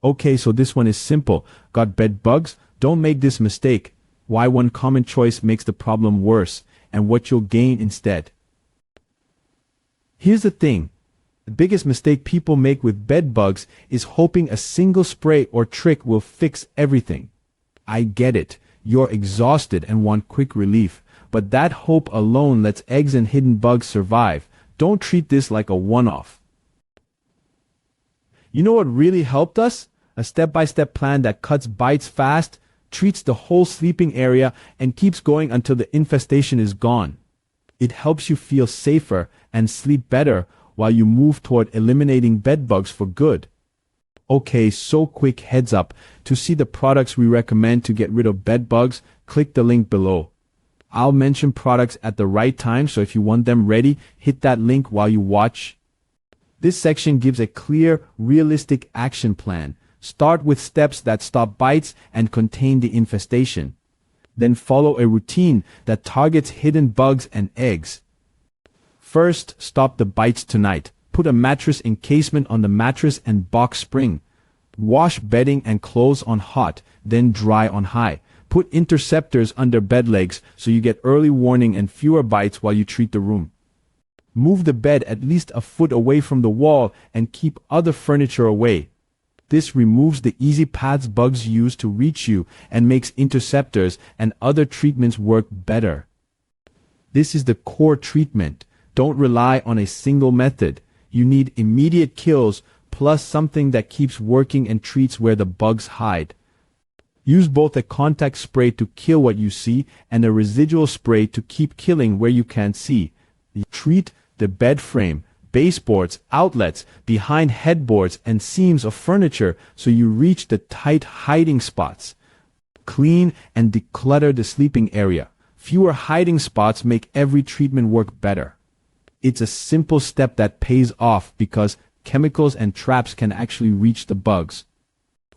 Okay, so this one is simple. Got bed bugs? Don't make this mistake. Why one common choice makes the problem worse, and what you'll gain instead. Here's the thing. The biggest mistake people make with bed bugs is hoping a single spray or trick will fix everything. I get it. You're exhausted and want quick relief, but that hope alone lets eggs and hidden bugs survive. Don't treat this like a one-off. You know what really helped us? A step-by-step plan that cuts bites fast, treats the whole sleeping area, and keeps going until the infestation is gone. It helps you feel safer and sleep better while you move toward eliminating bed bugs for good. Okay, so quick heads up. To see the products we recommend to get rid of bed bugs, click the link below. I'll mention products at the right time, so if you want them ready, hit that link while you watch. This section gives a clear, realistic action plan. Start with steps that stop bites and contain the infestation. Then follow a routine that targets hidden bugs and eggs. First, stop the bites tonight. Put a mattress encasement on the mattress and box spring. Wash bedding and clothes on hot, then dry on high. Put interceptors under bed legs so you get early warning and fewer bites while you treat the room. Move the bed at least a foot away from the wall and keep other furniture away. This removes the easy paths bugs use to reach you and makes interceptors and other treatments work better. This is the core treatment. Don't rely on a single method. You need immediate kills plus something that keeps working and treats where the bugs hide. Use both a contact spray to kill what you see and a residual spray to keep killing where you can't see. Treat the bed frame, baseboards, outlets, behind headboards and seams of furniture so you reach the tight hiding spots. Clean and declutter the sleeping area. Fewer hiding spots make every treatment work better. It's a simple step that pays off because chemicals and traps can actually reach the bugs.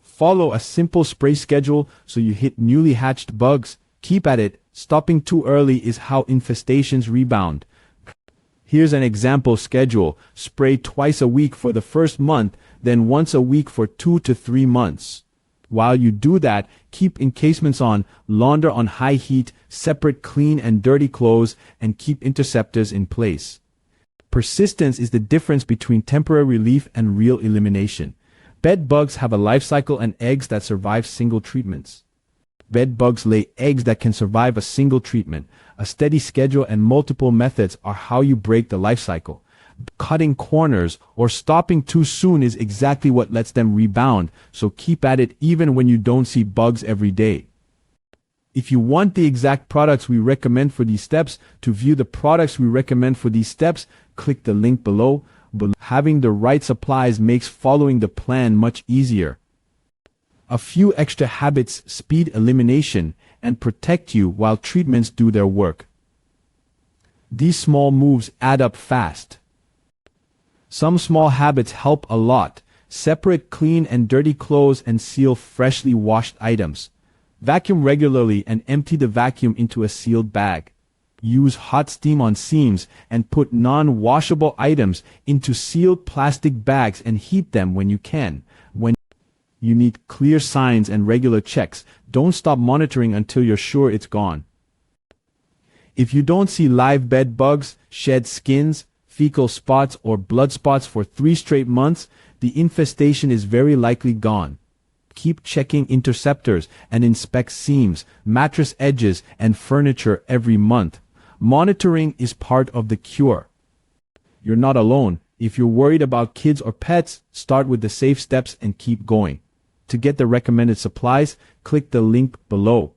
Follow a simple spray schedule so you hit newly hatched bugs. Keep at it. Stopping too early is how infestations rebound. Here's an example schedule. Spray twice a week for the first month, then once a week for 2 to 3 months. While you do that, keep encasements on, launder on high heat, separate clean and dirty clothes, and keep interceptors in place. Persistence is the difference between temporary relief and real elimination. Bed bugs have a life cycle and eggs that survive single treatments. Bed bugs lay eggs that can survive a single treatment. A steady schedule and multiple methods are how you break the life cycle. Cutting corners or stopping too soon is exactly what lets them rebound, so keep at it even when you don't see bugs every day. If you want the exact products we recommend for these steps, to view the products we recommend for these steps, click the link below. But having the right supplies makes following the plan much easier. A few extra habits speed elimination and protect you while treatments do their work. These small moves add up fast. Some small habits help a lot. Separate clean and dirty clothes and seal freshly washed items. Vacuum regularly and empty the vacuum into a sealed bag. Use hot steam on seams and put non-washable items into sealed plastic bags and heat them when you can. When you need clear signs and regular checks, don't stop monitoring until you're sure it's gone. If you don't see live bed bugs, shed skins, fecal spots, or blood spots for 3 straight months, the infestation is very likely gone. Keep checking interceptors and inspect seams, mattress edges, and furniture every month. Monitoring is part of the cure. You're not alone. If you're worried about kids or pets, start with the safe steps and keep going. To get the recommended supplies, click the link below.